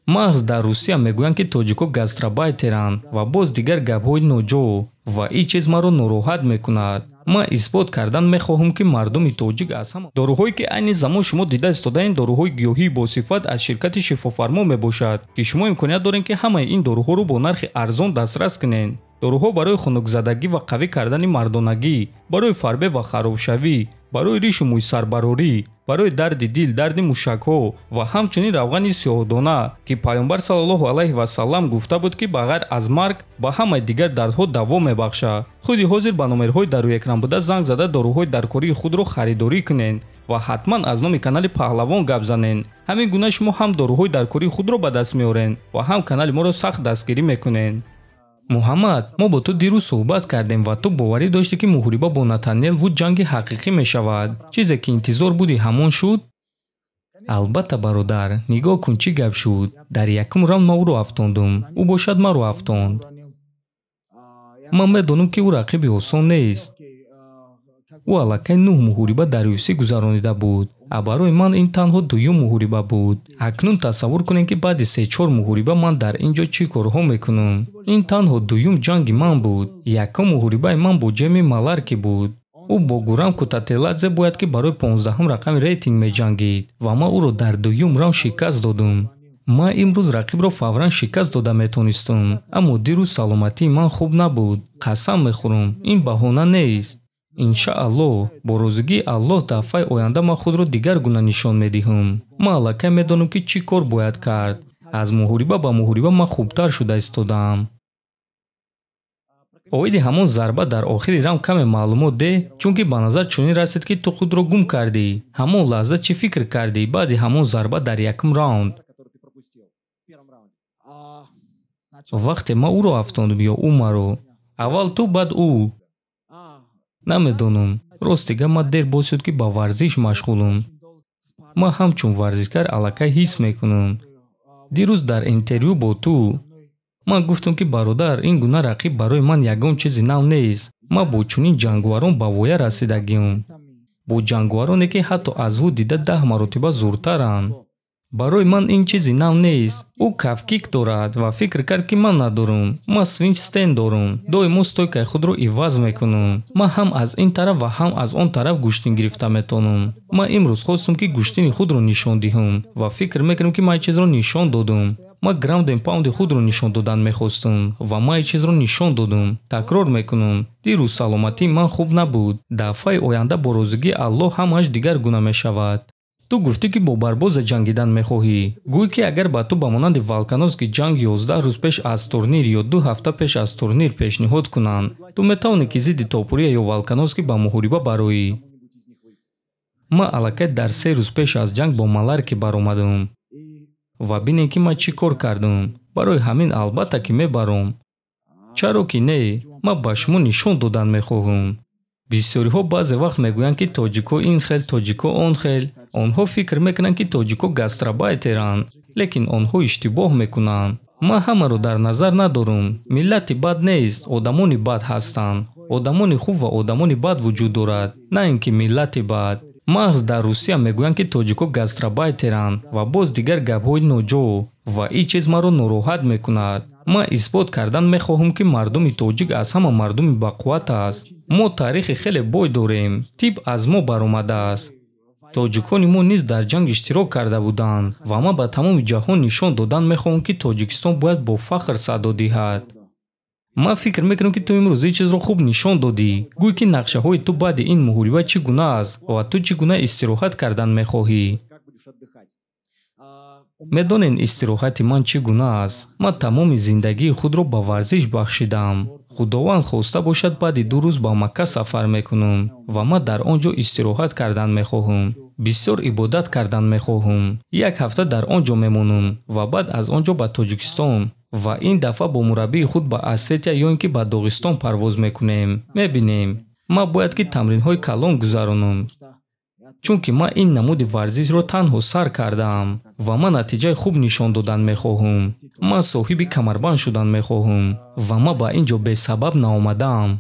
маҳз дар Русия мегӯянд, ки тоҷико гастарбайтеранд ва боз дигар гапҳои ноҷо ва ин чиз маро нороҳат мекунад. ман исбот кардан мехоҳам, ки мардуми тоҷик аз ҳама доруҳое, ки айни замон шумо дида истодаин, доруҳои гиёҳии босифат аз ширкати шифофармо мебошад, ки шумо имконият доред, ки ҳамаи ин доруҳоро бо нархи арзон дастрас кунед. доруҳо барои хунукзадагӣ ва қавӣ кардани мардонагӣ, барои фарбе ва харобшавӣ, барои ришу мӯйсарбарорӣ, барои дарди дил, дарди мушакҳо ва ҳамчунин равғани сиёҳдона, ки пайғамбар саллаллоҳу алайҳи васаллам гуфта буд, ки ба ғайр аз марг ба ҳамаи дигар дардҳо даво мебахшад. худи ҳозир ба номерҳои дарои экран буда занг зада доруҳои даркории худро харидорӣ кунед ва ҳатман аз номи канали Паҳлавон гап занед. ҳамин гуна шумо ҳам доруҳои даркории худро ба даст меоред ва ҳам канали моро сахт дастгирӣ мекунед. муҳаммад, мо бо ту дирӯз суҳбат кардем ва ту боварӣ дошти, ки муҳориба бо Натанел вуд ҷанги ҳақиқӣ мешавад. чизе ки интизор буди ҳамон шуд? албатта бародар, нигоҳ кун чӣ гап шуд. дар якум раунд ма ӯро афтондум, ӯ бошад маро афтонд. ман медонам, ки ӯ рақиби осон нест. ӯ аллакай 9 муҳориба дар UFC гузаронида буд. барои ман ин танҳо дуюм муҳориба буд. акнун тасаввур кунед, ки баъди 3-4 муҳориба ман дар ин ҷо чӣ корҳо мекунам. ин танҳо дуюм ҷанги ман буд. якум муҳорибаи ман бо Ҷейми Маларки буд. ӯ бо Гурам Кутателадзе бояд, ки барои 15-ум рақами рейтинг меҷангид ва ман ӯро дар дуюм раунд шикаст додам. ман имрӯз рақибро фавран шикаст дода метонистам, аммо дирӯз саломатии ман хуб набуд. қасам мехӯрам, ин баҳона нест. иншааллоҳ, бо розигии Аллоҳ дафъаи оянда ман худро дигар гуна нишон медиҳам. ман аллакай медонам, ки чӣ кор бояд кард. аз муҳориба ба муҳориба ман хубтар шуда истодаам. оиди ҳамон зарба дар охири раунд каме маълумот деҳ, чунки ба назар чунин расид, ки ту худро гум кардӣ. ҳамон лаҳза чӣ фикр кардӣ баъди ҳамон зарба дар якум раунд? вақте ман ӯро афтондум ё ӯ маро? аввал ту, баъд ӯ. намедонам. ростига ман дер боз шуд, ки ба варзиш машғулам. ман ҳамчун варзишгар аллакай ҳис мекунам. дирӯз дар интервю бо ту ман гуфтам, ки бародар, ин гуна рақиб барои ман ягон чизи нав нест. ман бо чунин ҷангварон ба воя расидагиам. бо ҷангвароне, ки ҳатто аз ӯ дида 10 маротиба зӯртаранд. барои ман ин чизи нав нест. ӯ кафкик дорад ва фикр кард, ки ман надорам. ман свинч стен дорам. доимо стойкаи худро иваз мекунам. ман ҳам аз ин тараф ва ҳам аз он тараф гӯштин гирифта метонам. ман имрӯз хостам, ки гӯштини худро нишон диҳам ва фикр мекунам, ки ман ин чизро нишон додам. ман граунден паунди худро нишон додан мехостам ва ман ин чизро нишон додам. такрор мекунам, дирӯз саломатии ман хуб набуд. дафъаи оянда бо розигии Аллоҳ ҳамааш дигар гуна мешавад. ту гуфтӣ, ки бо Барбоза ҷангидан мехоҳӣ. гӯй, ки агар ба ту ба монанди Волконовский ҷанг 11 рӯз пеш аз турнир ё 2 ҳафта пеш аз турнир пешниҳод кунанд, ту метавонӣ, ки зидди Топурия ё Волконовский ба муҳориба бароӣ. ман аллакай дар 3 рӯз пеш аз ҷанг бо Маларки баромадам. ва бинед, ки ман чӣ кор кардам. барои ҳамин албатта, ки мебарам. чаро ки не, ман ба шумо нишон додан мехоҳам. бисёриҳо баъзе вақт мегӯянд, ки тоҷико ин хел, тоҷико он хел. онҳо фикр мекунанд, ки тоҷико гастарбайтеранд, лекин онҳо иштибоҳ мекунанд. ман ҳамаро дар назар надорам. миллати бад нест, одамони бад ҳастанд. одамони хуб ва одамони бад вуҷуд дорад, на ин ки миллати бад. маҳз дар Русия мегӯянд, ки тоҷико гастарбайтеранд ва боз дигар гапҳои ноҷо ва ин чиз маро нороҳат мекунад. ман исбот кардан мехоҳам, ки мардуми тоҷик аз ҳама мардуми бақувват аст. мо таърихи хеле бой дорем. тиб аз мо баромадааст. тоҷикони мо низ дар ҷанг иштирок карда буданд ва ман ба тамоми ҷаҳон нишон додан мехоҳам, ки Тоҷикистон бояд бо фахр садо диҳад. ман фикр мекунам, ки ту имрӯз ин чизро хуб нишон додӣ. гӯй, ки нақшаҳои ту баъди ин муҳориба чӣ гуна аст ва ту чӣ гуна истироҳат кардан мехоҳӣ. медонед истироҳати ман чӣ гуна аст? ман тамоми зиндагии худро ба варзиш бахшидам. худованд хоста бошад баъди 2 рӯз ба Макка сафар мекунам ва ман дар он ҷо истироҳат кардан мехоҳам. бисёр ибодат кардан мехоҳам. 1 ҳафта дар он ҷо мемонам ва баъд аз он ҷо ба Тоҷикистон ва ин дафъа бо мураббии худ ба Осетия ё ин ки ба Доғистон парвоз мекунем. мебинем, ман бояд, ки тамринҳои калон гузаронам. чунки ман ин намуди варзишро танҳо сар кардаам ва ман натиҷаи хуб нишон додан мехоҳам. ман соҳиби камарбанд шудан мехоҳам ва ман ба ин ҷо бесабаб наомадаам.